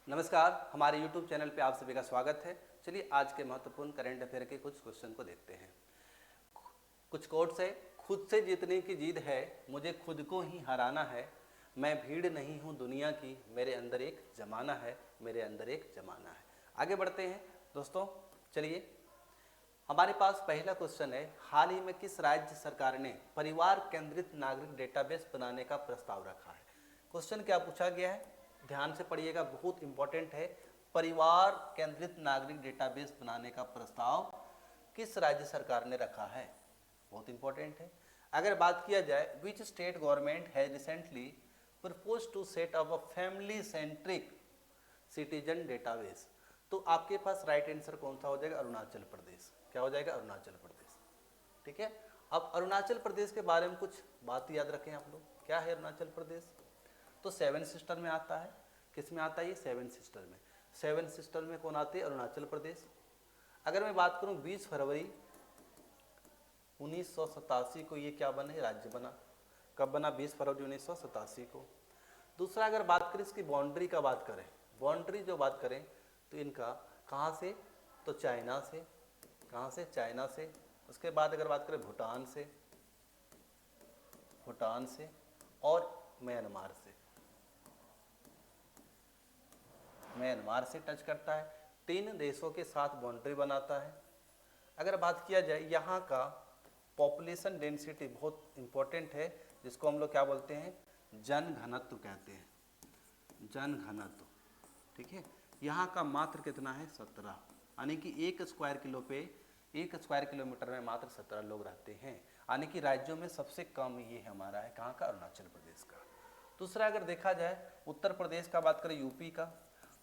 नमस्कार, हमारे YouTube channel पे आप सभी का स्वागत है। चलिए आज के महत्वपूर्ण करंट अफेयर के कुछ क्वेश्चन को देखते हैं। कुछ कोट्स है। खुद से जीतने की जिद है, मुझे खुद को ही हराना है। मैं भीड़ नहीं हूँ दुनिया की, मेरे अंदर एक जमाना है, मेरे अंदर एक जमाना है। आगे बढ़ते हैं दोस्तों। चलिए हमारे पास पहला क्वेश्चन है, हाल ही में किस राज्य सरकार ने परिवार केंद्रित नागरिक डेटाबेस बनाने का प्रस्ताव रखा है। क्वेश्चन क्या पूछा गया है, ध्यान से पढ़िएगा, बहुत इंपॉर्टेंट है। परिवार केंद्रित नागरिक डेटाबेस बनाने का प्रस्ताव किस राज्य सरकार ने रखा है, बहुत इंपॉर्टेंट है। अगर बात किया जाए, which state government has recently propose to set up a family centric citizen database, तो आपके पास राइट आंसर कौन सा हो जाएगा, अरुणाचल प्रदेश। क्या हो जाएगा, अरुणाचल प्रदेश। ठीक है। अब अरुणाचल प्रदेश के बारे में कुछ बात याद रखें आप लोग। क्या है अरुणाचल प्रदेश, तो सेवन सिस्टर में आता है। किस में आता है ये, सेवन सिस्टर में। सेवन सिस्टर में कौन आते हैं, अरुणाचल प्रदेश। अगर मैं बात करूं 20 फरवरी 1987 को ये क्या बने, राज्य बना। कब बना, 20 फरवरी 1987 को। दूसरा अगर बात करें इसकी बाउंड्री का बात करें, बाउंड्री जो बात करें तो इनका कहाँ से, तो चाइना से। कहाँ से, चाइना से। उसके बाद अगर बात करें भूटान से, भूटान से और म्यांमार से, म्यांमार से टच करता है। 3 देशों के साथ बाउंड्री बनाता है। अगर बात किया जाए यहाँ का पॉपुलेशन डेंसिटी, बहुत इंपॉर्टेंट है, जिसको हम लोग क्या बोलते हैं, जन घनत्व कहते हैं, जन घनत्व। ठीक है। यहाँ का मात्र कितना है, 17, यानी कि 1 स्क्वायर किलो पे 1 स्क्वायर किलोमीटर में मात्र 17 लोग रहते हैं। यानी कि राज्यों में सबसे कम ये हमारा है, कहाँ का, अरुणाचल प्रदेश का। दूसरा अगर देखा जाए उत्तर प्रदेश का बात करें, यूपी का,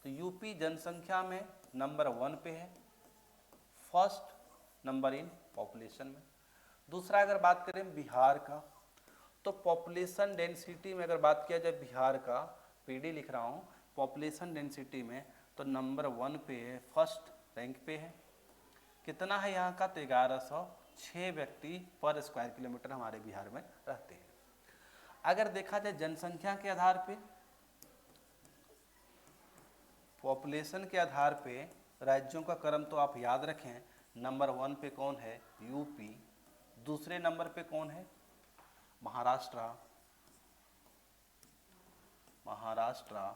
तो यूपी जनसंख्या में नंबर 1 पे है, फर्स्ट नंबर इन पॉपुलेशन में। दूसरा अगर बात करें बिहार का, तो पॉपुलेशन डेंसिटी में अगर बात किया जाए बिहार का, पीडी लिख रहा हूँ, पॉपुलेशन डेंसिटी में तो नंबर 1 पे है, फर्स्ट रैंक पे है। कितना है यहाँ का, तो 1106 व्यक्ति पर स्क्वायर किलोमीटर हमारे बिहार में रहते हैं। अगर देखा जाए जनसंख्या के आधार पे, पॉपुलेशन के आधार पे राज्यों का क्रम तो आप याद रखें, नंबर 1 पे कौन है, यूपी। दूसरे नंबर पे कौन है, महाराष्ट्र, महाराष्ट्र।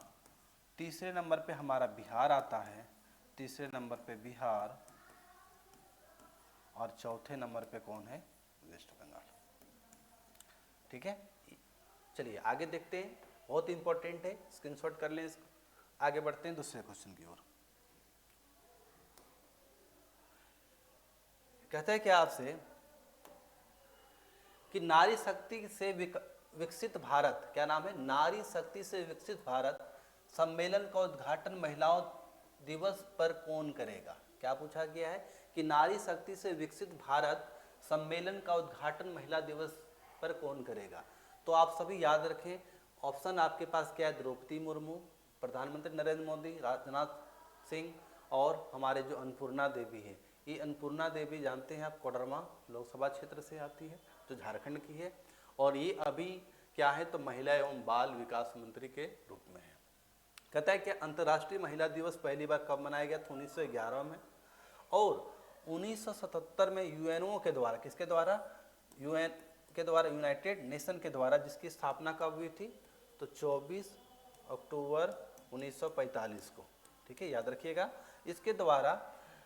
तीसरे नंबर पे हमारा बिहार आता है, तीसरे नंबर पे बिहार, और चौथे नंबर पे कौन है, वेस्ट बंगाल। ठीक है। चलिए आगे देखते हैं, बहुत इंपॉर्टेंट है, स्क्रीनशॉट कर लें इसको। आगे बढ़ते हैं दूसरे क्वेश्चन की ओर। कहता है क्या आपसे कि नारी शक्ति से विकसित भारत, क्या नाम है, नारी शक्ति से विकसित भारत सम्मेलन का उद्घाटन महिलाओं दिवस पर कौन करेगा। क्या पूछा गया है कि नारी शक्ति से विकसित भारत सम्मेलन का उद्घाटन महिला दिवस पर कौन करेगा। तो आप सभी याद रखें, ऑप्शन आपके पास क्या है, द्रौपदी मुर्मू, प्रधानमंत्री नरेंद्र मोदी, राजनाथ सिंह, और हमारे जो अन्नपूर्णा देवी है। ये अन्नपूर्णा देवी जानते हैं आप, कोडरमा लोकसभा क्षेत्र से आती है, जो झारखंड की है, और ये अभी क्या है, तो महिला एवं बाल विकास मंत्री के रूप में है। कहता है कि अंतर्राष्ट्रीय महिला दिवस पहली बार कब मनाया गया था, 1911 में, और 1977 में यूएनओ के द्वारा, किसके द्वारा, यूएन के द्वारा, यूनाइटेड नेशन के द्वारा, जिसकी स्थापना कब हुई थी, तो 24 अक्टूबर 1945 को। ठीक है, याद रखिएगा। इसके द्वारा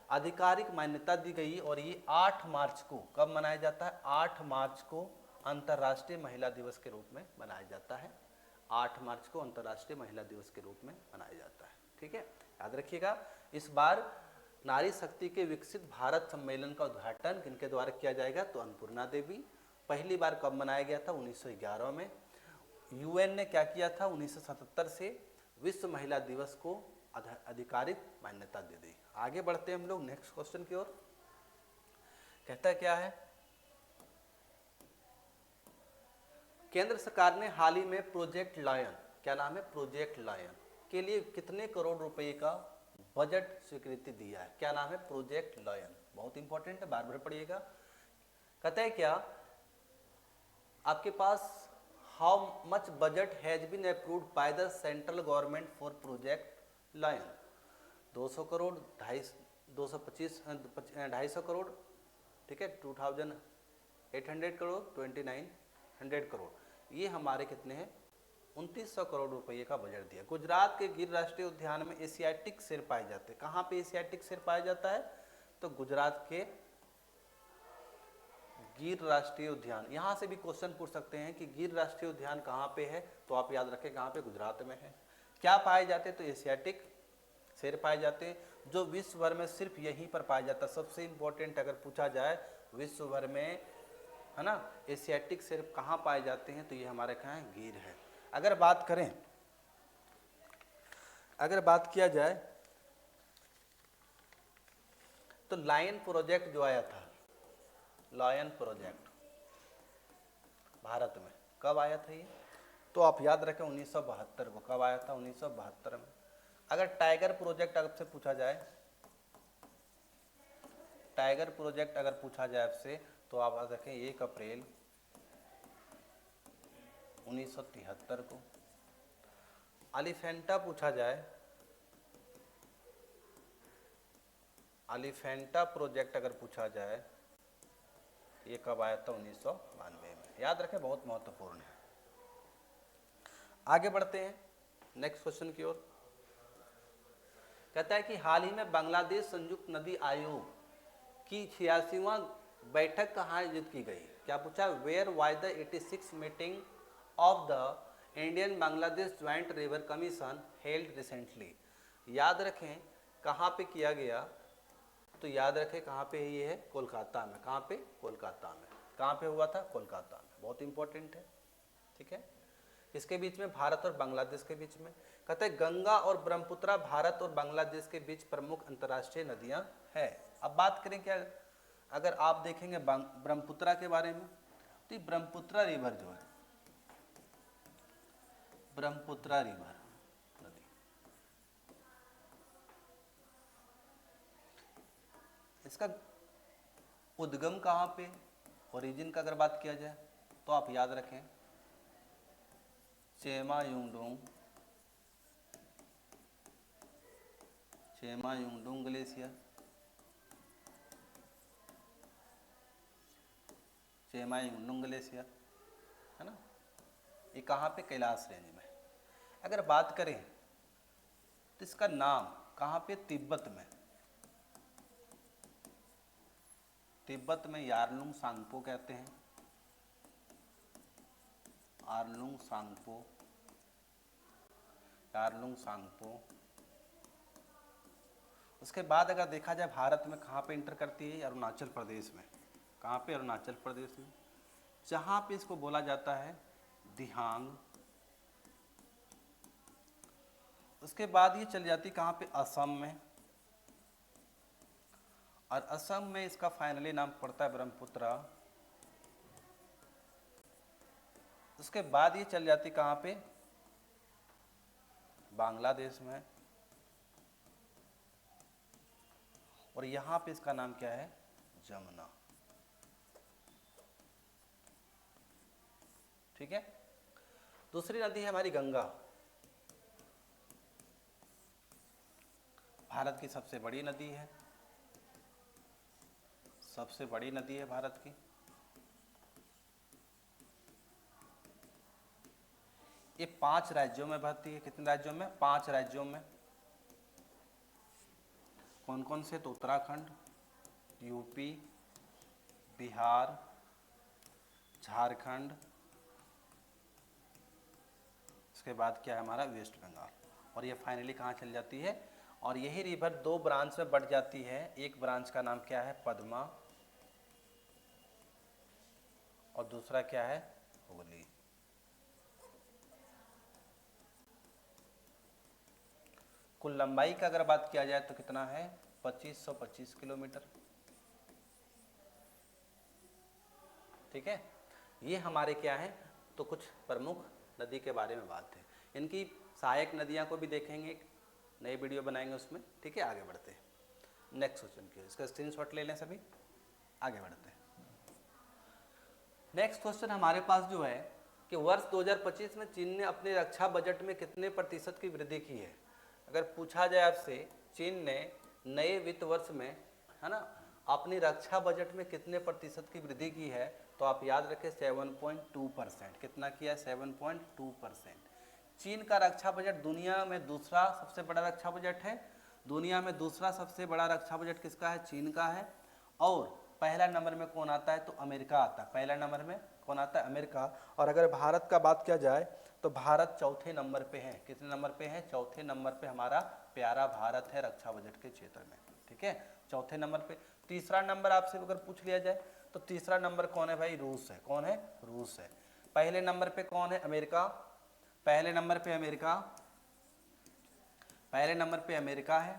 आधिकारिक मान्यता दी गई, और ये 8 मार्च को कब मनाया जाता है, 8 मार्च को अंतर्राष्ट्रीय महिला दिवस के रूप में मनाया जाता है। 8 मार्च को अंतर्राष्ट्रीय महिला दिवस के रूप में मनाया जाता है। ठीक है, याद रखिएगा। इस बार नारी शक्ति के विकसित भारत सम्मेलन का उद्घाटन किनके द्वारा किया जाएगा, तो अन्नपूर्णा देवी। पहली बार कब मनाया गया था, 1911 में। यूएन ने क्या किया था, 1977 से विश्व महिला दिवस को आधिकारिक मान्यता दे दी। आगे बढ़ते हैं हम लोग नेक्स्ट क्वेश्चन की ओर। कहता क्या है, केंद्र सरकार ने हाल ही में प्रोजेक्ट लायन, क्या नाम है, प्रोजेक्ट लायन के लिए कितने करोड़ रुपए का बजट स्वीकृति दिया है। क्या नाम है, प्रोजेक्ट लायन, बहुत इंपॉर्टेंट है, बार बार पढ़िएगा। कहता है क्या, आपके पास how much budget has been approved by the central government for project lion 200 crore, 250 crore, ठीक है, 2800 करोड़, 2900 करोड़, ये हमारे कितने हैं 2900 करोड़ रुपए का बजट दिया। गुजरात के गिर राष्ट्रीय उद्यान में एशियाटिक शेर पाए जाते हैं। कहाँ पे एशियाटिक शेर पाया जाता है? तो गुजरात के गिर राष्ट्रीय उद्यान। यहाँ से भी क्वेश्चन पूछ सकते हैं कि गिर राष्ट्रीय उद्यान कहाँ पे है, तो आप याद रखें कहाँ पे, गुजरात में है। क्या पाए जाते हैं? तो एशियाटिक शेर पाए जाते हैं, जो विश्व भर में सिर्फ यहीं पर पाया जाता है। सबसे इंपॉर्टेंट अगर पूछा जाए विश्व भर में, है ना, एशियाटिक शेर कहाँ पाए जाते हैं, तो ये हमारे कहाँ है, गिर है। अगर बात किया जाए तो लायन प्रोजेक्ट जो आया था, लायन प्रोजेक्ट भारत में कब आया था ये? तो आप याद रखें 1972 को। कब आया था? 1972 में। अगर टाइगर प्रोजेक्ट आपसे पूछा जाए, टाइगर प्रोजेक्ट अगर पूछा जाए आपसे, तो आप याद रखें 1 अप्रैल 1973 को। एलिफेंटा पूछा जाए, एलिफेंटा प्रोजेक्ट अगर पूछा जाए, ये कब आया था? 1992 में। याद रखें, बहुत महत्वपूर्ण है। आगे बढ़ते हैं नेक्स्ट क्वेश्चन की ओर। कहता है कि हाल ही में बांग्लादेश संयुक्त नदी आयोग की 86वां बैठक कहाँ आयोजित की गई? क्या पूछा? Where was the 86 meeting of the Indian Bangladesh joint river commission held recently. याद रखें कहाँ पे किया गया, तो याद रखें कहाँ पे ये है, कोलकाता में। कहाँ पे? कोलकाता में। कहाँ पे हुआ था? कोलकाता में। बहुत इंपॉर्टेंट है, ठीक है। इसके बीच में, भारत और बांग्लादेश के बीच में। कहते हैं गंगा और ब्रह्मपुत्रा भारत और बांग्लादेश के बीच प्रमुख अंतर्राष्ट्रीय नदियां हैं। अब बात करें क्या, अगर आप देखेंगे ब्रह्मपुत्रा के बारे में, तो ब्रह्मपुत्रा रिवर जो है, ब्रह्मपुत्रा रिवर नदी, इसका उद्गम कहाँ पे, ओरिजिन का अगर बात किया जाए, तो आप याद रखें चेमायुंगडोंग ग्लेशियर, चेमायुंगडोंग ग्लेशियर, है ना, ये कहाँ पे? कैलाश रेंज में। अगर बात करें तो इसका नाम कहाँ पे? तिब्बत में। तिब्बत में यारलुंग सांगपो कहते हैं, यारलुंग सांगपो। उसके बाद अगर देखा जाए भारत में कहाँ पे इंटर करती है? अरुणाचल प्रदेश में। कहाँ पे? अरुणाचल प्रदेश में, जहाँ पे इसको बोला जाता है दिहांग। उसके बाद ये चल जाती कहाँ पे? असम में, और असम में इसका फाइनली नाम पड़ता है ब्रह्मपुत्रा। उसके बाद ये चल जाती कहाँ पे? बांग्लादेश में, और यहाँ पे इसका नाम क्या है? जमुना, ठीक है। दूसरी नदी है हमारी गंगा, भारत की सबसे बड़ी नदी है, सबसे बड़ी नदी है भारत की। ये 5 राज्यों में बहती है। कितने राज्यों में? 5 राज्यों में। कौन कौन से? तो उत्तराखंड, यूपी, बिहार, झारखंड, उसके बाद क्या है हमारा? वेस्ट बंगाल। और ये फाइनली कहाँ चल जाती है? और यही रिवर 2 ब्रांच में बढ़ जाती है। एक ब्रांच का नाम क्या है? पद्मा, और दूसरा क्या है? हुगली। कुल लंबाई का अगर बात किया जाए तो कितना है? 2525 किलोमीटर, ठीक है। ये हमारे क्या है, तो कुछ प्रमुख नदी के बारे में बात है। इनकी सहायक नदियां को भी देखेंगे, नई वीडियो बनाएंगे उसमें, ठीक है। आगे बढ़ते हैं नेक्स्ट क्वेश्चन की, इसका स्क्रीनशॉट ले लें सभी, आगे बढ़ते हैं। नेक्स्ट क्वेश्चन हमारे पास जो है कि वर्ष 2025 में चीन ने अपने रक्षा बजट में कितने % की वृद्धि की है? अगर पूछा जाए आपसे चीन ने नए वित्त वर्ष में, है ना, अपनी रक्षा बजट में कितने प्रतिशत की वृद्धि की है, तो आप याद रखें 7.2%। कितना किया? 7.2%। चीन का रक्षा बजट दुनिया में दूसरा सबसे बड़ा रक्षा बजट है। दुनिया में दूसरा सबसे बड़ा रक्षा बजट किसका है? चीन का है। और पहला नंबर में कौन आता है? तो अमेरिका आता है। पहला नंबर में कौन आता है? अमेरिका। और अगर भारत का बात किया जाए तो भारत चौथे नंबर पे है। कितने नंबर पे है? चौथे नंबर पे हमारा प्यारा भारत है रक्षा बजट के क्षेत्र में। ठीक है, चौथे नंबर पे। तीसरा नंबर आपसे अगर पूछ लिया जाए तो तीसरा नंबर कौन है भाई? रूस है। कौन है? रूस है। पहले नंबर पे कौन है? अमेरिका। पहले नंबर पे अमेरिका, पहले नंबर पे अमेरिका है।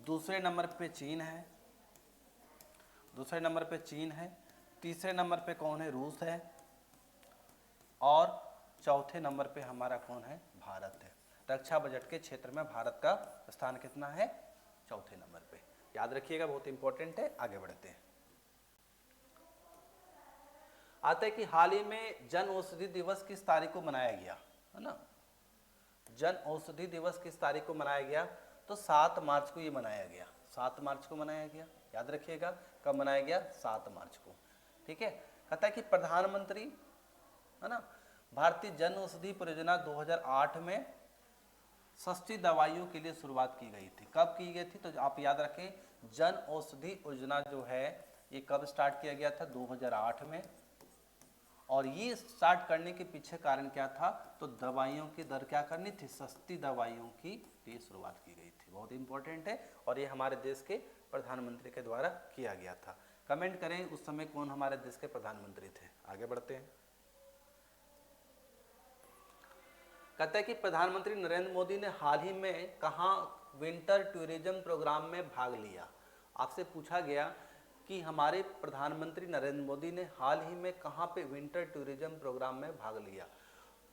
दूसरे नंबर पे चीन है, दूसरे नंबर पे चीन है। तीसरे नंबर पे कौन है? रूस है। और चौथे नंबर पे हमारा कौन है? भारत है। रक्षा बजट के क्षेत्र में भारत का स्थान कितना है? चौथे नंबर पे। याद रखिएगा, बहुत इंपॉर्टेंट है। आगे बढ़ते हैं। आता है कि हाल ही में जन औषधि दिवस किस तारीख को मनाया गया, है ना? जन औषधि दिवस किस तारीख को मनाया गया? तो 7 मार्च को ये मनाया गया। 7 मार्च को मनाया गया। याद रखिएगा, कब मनाया गया? 7 मार्च को। ठीक है। कहता है कि प्रधानमंत्री, है ना, भारतीय जन औषधि परियोजना 2008 में सस्ती दवाइयों के लिए शुरुआत की गई थी। कब की गई थी? तो आप याद रखें, जन औषधि योजना जो है ये कब स्टार्ट किया गया था? 2008 में। और ये स्टार्ट करने के पीछे कारण क्या था? तो दवाइयों की दर क्या करनी थी? सस्ती दवाइयों की ये शुरुआत की गई थी। बहुत इंपॉर्टेंट है। और ये हमारे देश के प्रधानमंत्री के द्वारा किया गया था। कमेंट करें उस समय कौन हमारे देश के प्रधानमंत्री थे। आगे बढ़ते हैं। कहता है कि प्रधानमंत्री नरेंद्र मोदी ने हाल ही में कहाँ विंटर टूरिज्म प्रोग्राम में भाग लिया? आपसे पूछा गया कि हमारे प्रधानमंत्री नरेंद्र मोदी ने हाल ही में कहाँ पे विंटर टूरिज्म प्रोग्राम में भाग लिया।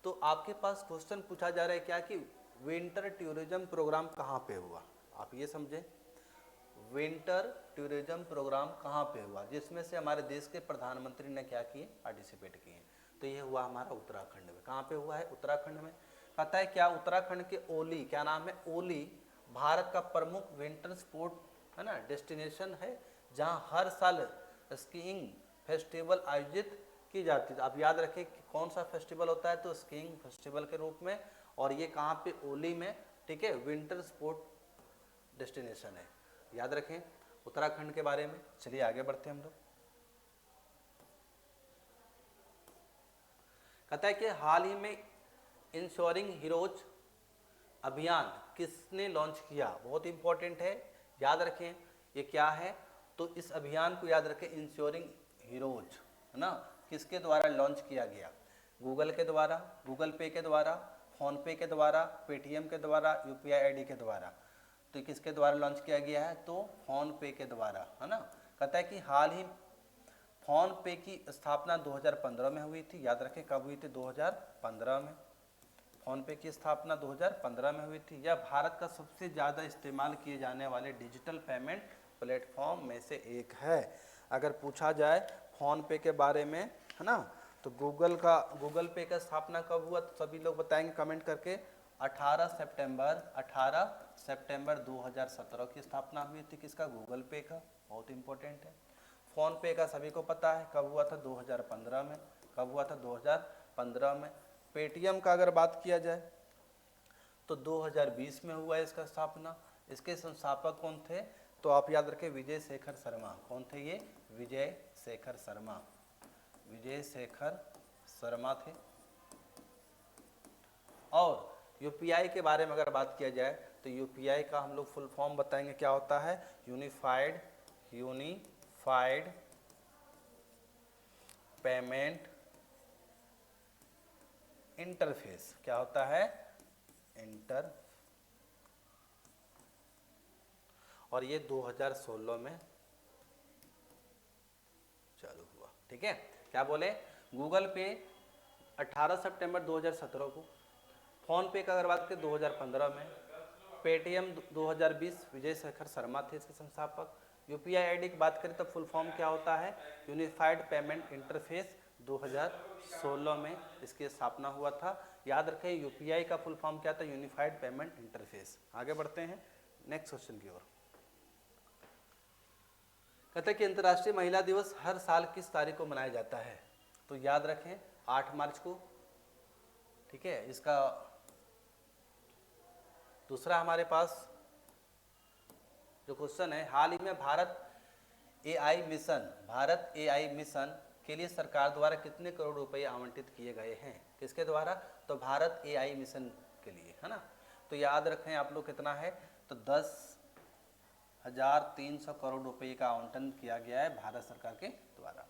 तो आपके पास क्वेश्चन पूछा जा रहा है क्या कि विंटर टूरिज्म प्रोग्राम कहाँ पे हुआ? आप ये समझे, विंटर टूरिज्म प्रोग्राम कहाँ पे हुआ जिसमें से हमारे देश के प्रधानमंत्री ने क्या किए? पार्टिसिपेट किए। तो ये हुआ हमारा उत्तराखंड में। कहाँ पे हुआ है? उत्तराखंड में। कहता है क्या उत्तराखंड के ओली, क्या नाम है? ओली भारत का प्रमुख विंटर स्पोर्ट, है ना, डेस्टिनेशन है, जहाँ हर साल स्कीइंग फेस्टिवल आयोजित की जाती है। आप याद रखें कि कौन सा फेस्टिवल होता है? तो स्कीइंग फेस्टिवल के रूप में। और ये कहाँ पे? ओली में। ठीक है, विंटर स्पोर्ट डेस्टिनेशन है। याद रखें उत्तराखंड के बारे में। चलिए आगे बढ़ते हैं हम लोग। कहता है कि हाल ही में इंश्योरिंग हीरोज अभियान किसने लॉन्च किया? बहुत इंपॉर्टेंट है, याद रखें ये क्या है। तो इस अभियान को याद रखें, इंश्योरिंग हीरोज, है ना, किसके द्वारा लॉन्च किया गया? गूगल के द्वारा, गूगल पे के द्वारा, फोन पे के द्वारा, पेटीएम के द्वारा, यूपीआई आईडी के द्वारा। तो किसके द्वारा लॉन्च किया गया है? तो फोन पे के द्वारा, है ना। कहता है कि हाल ही फोन पे की स्थापना 2015 में हुई थी। याद रखें कब हुई थी? 2015 में। फोन पे की स्थापना 2015 में हुई थी। यह भारत का सबसे ज़्यादा इस्तेमाल किए जाने वाले डिजिटल पेमेंट प्लेटफॉर्म में से एक है। अगर पूछा जाए फोन पे के बारे में, है ना, तो गूगल पे का स्थापना कब हुआ? तो सभी लोग बताएंगे कमेंट करके। 18 सितंबर 2017 की स्थापना हुई थी। किसका? गूगल पे का। बहुत इंपॉर्टेंट है। फ़ोन पे का सभी को पता है कब हुआ था? 2015 में। कब हुआ था? 2015 में। पेटीएम का अगर बात किया जाए तो 2020 में हुआ इसका स्थापना। इसके संस्थापक कौन थे? तो आप याद रखें, विजय शेखर शर्मा। कौन थे ये? विजय शेखर शर्मा। विजय शेखर शर्मा थे। और यूपीआई के बारे में अगर बात किया जाए तो यूपीआई का हम लोग फुल फॉर्म बताएंगे क्या होता है? Unified payment interface. क्या होता है? और ये 2016 में चालू हुआ। ठीक है, क्या बोले? गूगल पे 18 सितंबर 2017 को, फोन पे का अगर बात करें 2015 में, पेटीएम 2020, विजय शेखर शर्मा थे इसके संस्थापक। यूपीआई आईडी की बात करें तो फुल फॉर्म क्या होता है? Unified payment interface. 2016 में इसकी स्थापना हुआ था। याद रखें यूपीआई का फुल फॉर्म क्या था, यूनिफाइड पेमेंट इंटरफेस। आगे बढ़ते हैं नेक्स्ट क्वेश्चन की ओर। कहते हैं कि अंतर्राष्ट्रीय महिला दिवस हर साल किस तारीख को मनाया जाता है, तो याद रखें 8 मार्च को। ठीक है, इसका दूसरा हमारे पास जो क्वेश्चन है, हाल ही में भारत एआई मिशन के लिए सरकार द्वारा कितने करोड़ रुपए आवंटित किए गए हैं, किसके द्वारा, तो भारत एआई मिशन के लिए, है ना। तो याद रखें आप लोग कितना है, तो 10,300 करोड़ रुपए का आवंटन किया गया है भारत सरकार के द्वारा।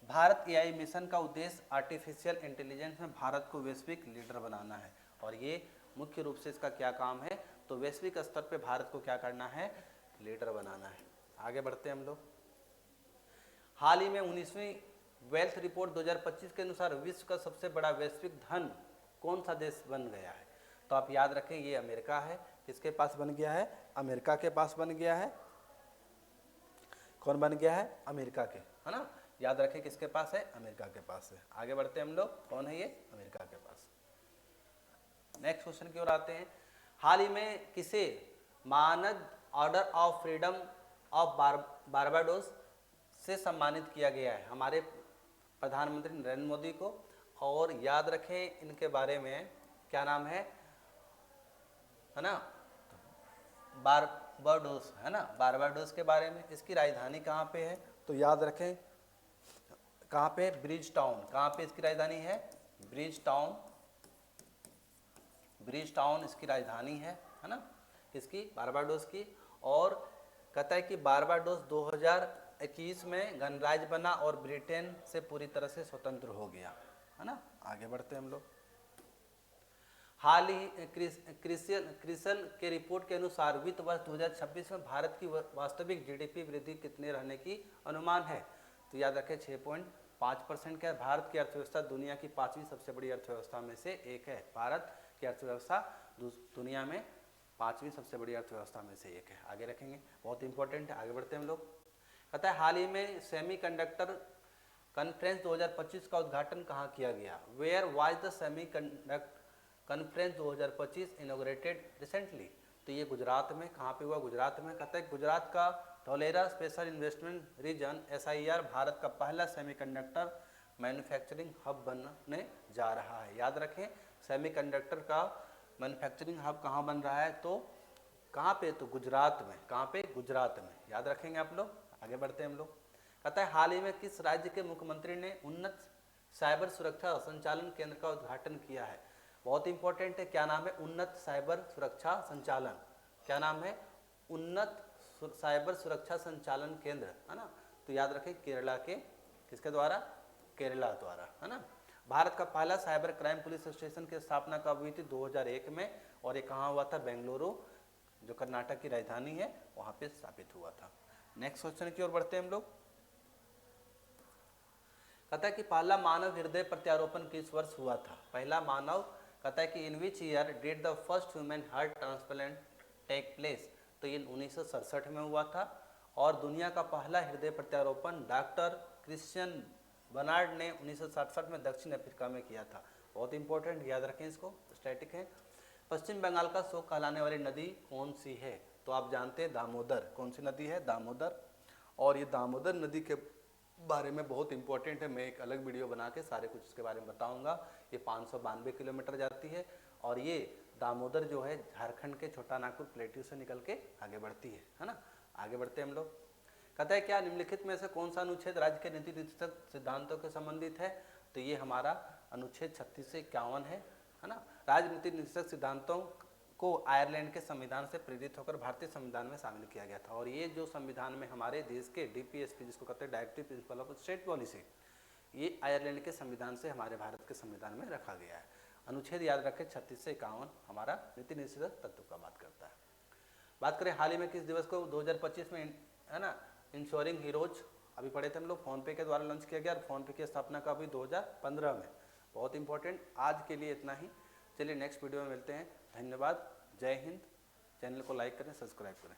भारत एआई मिशन का उद्देश्य आर्टिफिशियल इंटेलिजेंस में भारत को वैश्विक लीडर बनाना है, और ये मुख्य रूप से इसका क्या काम है, तो वैश्विक स्तर पे भारत को क्या करना है, लीडर बनाना है। आगे बढ़ते हैं हम लोग। हाल ही में 19वीं वेल्थ रिपोर्ट 2025 के अनुसार विश्व का सबसे बड़ा वैश्विक धन कौन सा देश बन गया है, तो आप याद रखें ये अमेरिका है। किसके पास बन गया है, अमेरिका के पास बन गया है। कौन बन गया है, अमेरिका के, है ना। याद रखें किसके पास है, अमेरिका के पास है। आगे बढ़ते हैं हम लोग, कौन है ये, अमेरिका के पास। नेक्स्ट क्वेश्चन की ओर आते हैं। हाल ही में किसे मानद order of freedom of Barbados से सम्मानित किया गया है, हमारे प्रधानमंत्री नरेंद्र मोदी को। और याद रखें इनके बारे में क्या नाम है ना, बारबाडोस, है ना, बारबाडोस के बारे में। इसकी राजधानी कहाँ पे है, तो याद रखें कहाँ पे, ब्रिज टाउन। कहाँ पे इसकी राजधानी है, ब्रिज टाउन इसकी राजधानी है ना, इसकी बारबाडोस की। और कहता है कि बारबाडोस 2021 में गणराज्य बना और ब्रिटेन से पूरी तरह से स्वतंत्र हो गया, है ना। आगे बढ़ते हैं हम लोग। हाल ही क्रिसल के रिपोर्ट के अनुसार वित्त वर्ष 2026 में भारत की वास्तविक जीडीपी वृद्धि कितने रहने की अनुमान है, तो याद रखें 6.5% का। भारत की अर्थव्यवस्था दुनिया की 5वीं सबसे बड़ी अर्थव्यवस्था में से एक है। भारत की अर्थव्यवस्था दुनिया में 5वीं सबसे बड़ी अर्थव्यवस्था में से एक है। आगे रखेंगे, बहुत इंपॉर्टेंट है। आगे बढ़ते हैं हम लोग। कहता है हाल ही में सेमीकंडक्टर कॉन्फ्रेंस 2025 का उद्घाटन कहाँ किया गया, where was the semiconductor conference 2025 inaugurated recently, तो ये गुजरात में, कहाँ पे हुआ, गुजरात में। कहता है गुजरात का Dholera special investment region SIR Bharat का पहला सेमीकंडक्टर मैन्युफैक्चरिंग हब बनने जा रहा है। याद रखें सेमीकंडक्टर का मैन्युफैक्चरिंग हब कहाँ बन रहा है, तो कहाँ पे, तो गुजरात में। कहाँ पे, गुजरात में। याद रखेंगे आप लोग। आगे बढ़ते हैं हम लोग। कहता है हाल ही में किस राज्य के मुख्यमंत्री ने उन्नत साइबर सुरक्षा संचालन केंद्र का उद्घाटन किया है, बहुत इंपॉर्टेंट है। क्या नाम है, उन्नत साइबर सुरक्षा संचालन। क्या नाम है, उन्नत साइबर सुरक्षा संचालन केंद्र, है ना। तो याद रखें केरला के, किसके द्वारा, केरला द्वारा, है ना। भारत का पहला साइबर क्राइम पुलिस स्टेशन की स्थापना कब हुई थी, 2001 में। और ये कहाँ हुआ था, बेंगलुरु, जो कर्नाटक की राजधानी है, वहाँ पे स्थापित हुआ था। नेक्स्ट क्वेश्चन की ओर बढ़ते हैं हम लोग। कहता है कि पहला मानव हृदय प्रत्यारोपण किस वर्ष हुआ था, पहला मानव, कहता है कि in which year did the first human heart transplant take place, तो ये 1967 में हुआ था। और दुनिया का पहला हृदय प्रत्यारोपण डॉक्टर क्रिश्चियन बर्नार्ड ने 1967 में दक्षिण अफ्रीका में किया था। बहुत इंपॉर्टेंट, याद रखें इसको, स्टैटिक है। पश्चिम बंगाल का शोक कहलाने वाली नदी कौन सी है, तो आप जानते हैं दामोदर। कौन सी नदी है, दामोदर। और ये दामोदर नदी के बारे में बहुत इंपॉर्टेंट है, मैं एक अलग वीडियो बना के सारे कुछ इसके बारे में बताऊंगा। ये 592 किलोमीटर जाती है, और ये दामोदर जो है झारखंड के छोटा नागपुर प्लेट्यू से निकल के आगे बढ़ती है ना। आगे बढ़ते हैं हम लोग। कहता है क्या निम्नलिखित में से कौन सा अनुच्छेद राज्य के नीति निर्देशक सिद्धांतों के संबंधित है, तो ये हमारा अनुच्छेद 36 से 51 है ना। राजनीति निर्देशक सिद्धांतों को आयरलैंड के संविधान से प्रेरित होकर भारतीय संविधान में शामिल किया गया था। और ये जो संविधान में हमारे देश के DPSP, जिसको कहते हैं directive principle of state policy, ये आयरलैंड के संविधान से हमारे भारत के संविधान में रखा गया है। अनुच्छेद याद रखें 36 से 51 हमारा नीति निर्देशक तत्व का बात करता है। बात करें हाल ही में किस दिवस को 2025 में, है ना, इंश्योरिंग हीरोज अभी पढ़े थे हम लोग, फोनपे के द्वारा लॉन्च किया गया। और फोनपे की स्थापना का अभी 2015 में। बहुत इंपॉर्टेंट। आज के लिए इतना ही, चलिए नेक्स्ट वीडियो में मिलते हैं। धन्यवाद, जय हिंद। चैनल को लाइक करें, सब्सक्राइब करें।